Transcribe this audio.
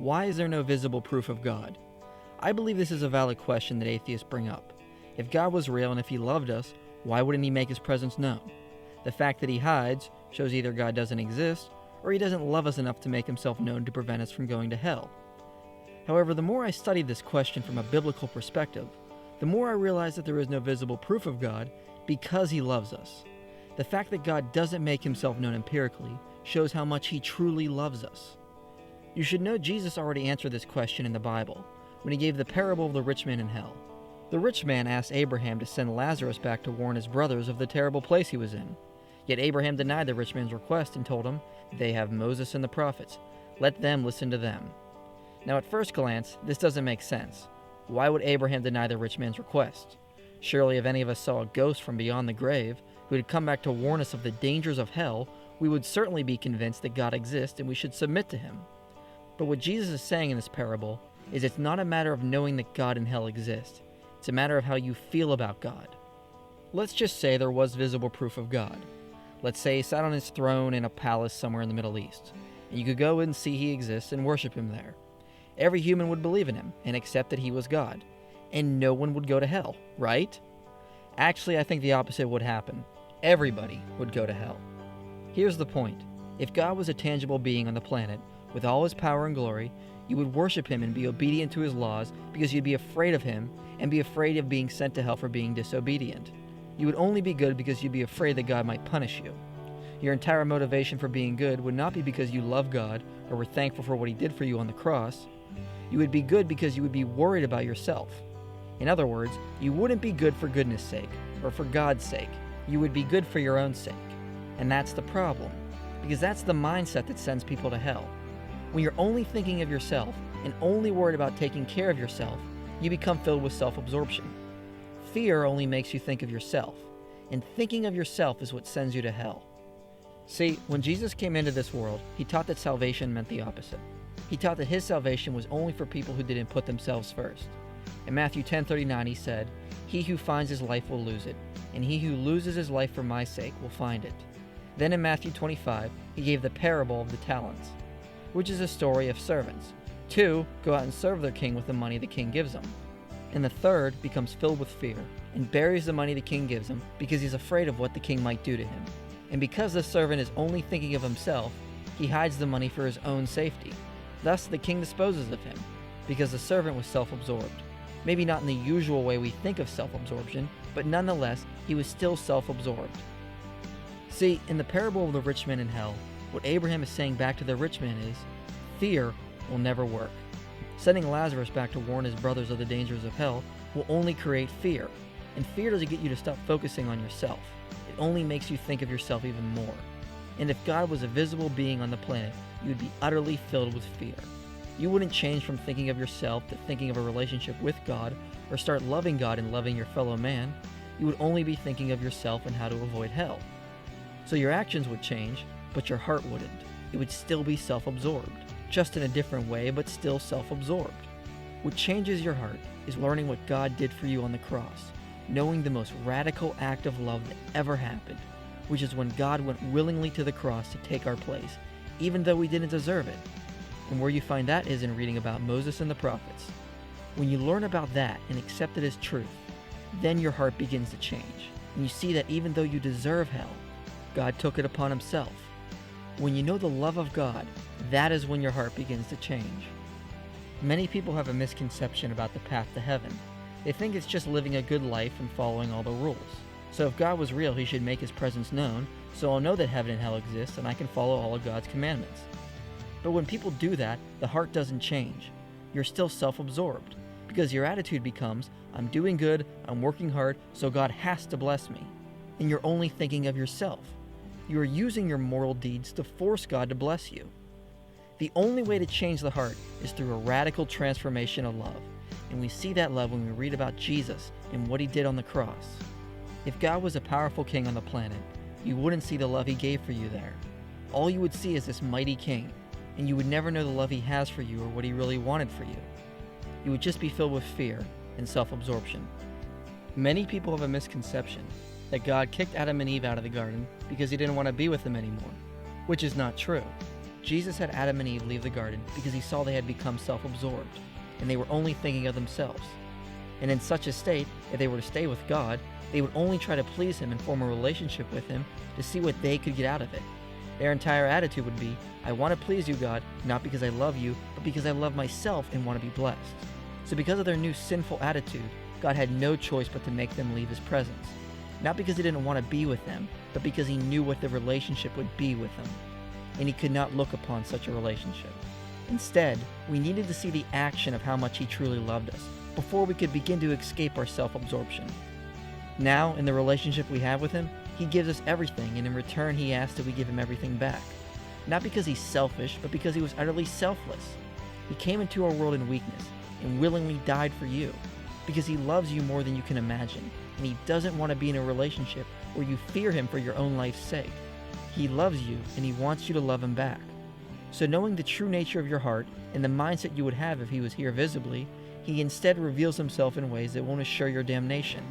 Why is there no visible proof of God? I believe this is a valid question that atheists bring up. If God was real and if he loved us, why wouldn't he make his presence known? The fact that he hides shows either God doesn't exist or he doesn't love us enough to make himself known to prevent us from going to hell. However, the more I studied this question from a biblical perspective, the more I realized that there is no visible proof of God because he loves us. The fact that God doesn't make himself known empirically shows how much he truly loves us. You should know Jesus already answered this question in the Bible when he gave the parable of the rich man in hell. The rich man asked Abraham to send Lazarus back to warn his brothers of the terrible place he was in. Yet Abraham denied the rich man's request and told him, "They have Moses and the prophets. Let them listen to them." Now at first glance, this doesn't make sense. Why would Abraham deny the rich man's request? Surely if any of us saw a ghost from beyond the grave who had come back to warn us of the dangers of hell, we would certainly be convinced that God exists and we should submit to him. But what Jesus is saying in this parable is it's not a matter of knowing that God and hell exist. It's a matter of how you feel about God. Let's just say there was visible proof of God. Let's say he sat on his throne in a palace somewhere in the Middle East, and you could go and see he exists and worship him there. Every human would believe in him and accept that he was God, and no one would go to hell, right? Actually, I think the opposite would happen. Everybody would go to hell. Here's the point. If God was a tangible being on the planet, with all his power and glory, you would worship him and be obedient to his laws because you'd be afraid of him and be afraid of being sent to hell for being disobedient. You would only be good because you'd be afraid that God might punish you. Your entire motivation for being good would not be because you love God or were thankful for what he did for you on the cross. You would be good because you would be worried about yourself. In other words, you wouldn't be good for goodness' sake or for God's sake. You would be good for your own sake. And that's the problem, because that's the mindset that sends people to hell. When you're only thinking of yourself and only worried about taking care of yourself, you become filled with self-absorption. Fear only makes you think of yourself, and thinking of yourself is what sends you to hell. See, when Jesus came into this world, he taught that salvation meant the opposite. He taught that his salvation was only for people who didn't put themselves first. In Matthew 10:39 he said, "He who finds his life will lose it, and he who loses his life for my sake will find it." Then in Matthew 25, he gave the parable of the talents, which is a story of servants. 2 go out and serve their king with the money the king gives them. And the third becomes filled with fear and buries the money the king gives him because he's afraid of what the king might do to him. And because the servant is only thinking of himself, he hides the money for his own safety. Thus the king disposes of him, because the servant was self-absorbed. Maybe not in the usual way we think of self-absorption, but nonetheless, he was still self-absorbed. See, in the parable of the rich man in hell, what Abraham is saying back to the rich man is, fear will never work. Sending Lazarus back to warn his brothers of the dangers of hell will only create fear, and fear doesn't get you to stop focusing on yourself. It only makes you think of yourself even more. And if God was a visible being on the planet, you would be utterly filled with fear. You wouldn't change from thinking of yourself to thinking of a relationship with God, or start loving God and loving your fellow man. You would only be thinking of yourself and how to avoid hell. So your actions would change, but your heart wouldn't. It would still be self-absorbed, just in a different way, but still self-absorbed. What changes your heart is learning what God did for you on the cross, knowing the most radical act of love that ever happened, which is when God went willingly to the cross to take our place, even though we didn't deserve it. And where you find that is in reading about Moses and the prophets. When you learn about that and accept it as truth, then your heart begins to change, and you see that even though you deserve hell, God took it upon himself. When you know the love of God, that is when your heart begins to change. Many people have a misconception about the path to heaven. They think it's just living a good life and following all the rules. So if God was real, he should make his presence known, so I'll know that heaven and hell exist and I can follow all of God's commandments. But when people do that, the heart doesn't change. You're still self-absorbed, because your attitude becomes, I'm doing good, I'm working hard, so God has to bless me. And you're only thinking of yourself. You are using your moral deeds to force God to bless you. The only way to change the heart is through a radical transformation of love, and we see that love when we read about Jesus and what he did on the cross. If God was a powerful king on the planet, you wouldn't see the love he gave for you there. All you would see is this mighty king, and you would never know the love he has for you or what he really wanted for you. You would just be filled with fear and self-absorption. Many people have a misconception that God kicked Adam and Eve out of the garden because he didn't want to be with them anymore, which is not true. Jesus had Adam and Eve leave the garden because he saw they had become self-absorbed, and they were only thinking of themselves. And in such a state, if they were to stay with God, they would only try to please him and form a relationship with him to see what they could get out of it. Their entire attitude would be, I want to please you, God, not because I love you, but because I love myself and want to be blessed. So because of their new sinful attitude, God had no choice but to make them leave his presence. Not because he didn't want to be with them, but because he knew what the relationship would be with them. And he could not look upon such a relationship. Instead, we needed to see the action of how much he truly loved us before we could begin to escape our self-absorption. Now, in the relationship we have with him, he gives us everything, and in return he asks that we give him everything back. Not because he's selfish, but because he was utterly selfless. He came into our world in weakness and willingly died for you, because he loves you more than you can imagine, and he doesn't want to be in a relationship where you fear him for your own life's sake. He loves you, and he wants you to love him back. So knowing the true nature of your heart and the mindset you would have if he was here visibly, he instead reveals himself in ways that won't assure your damnation,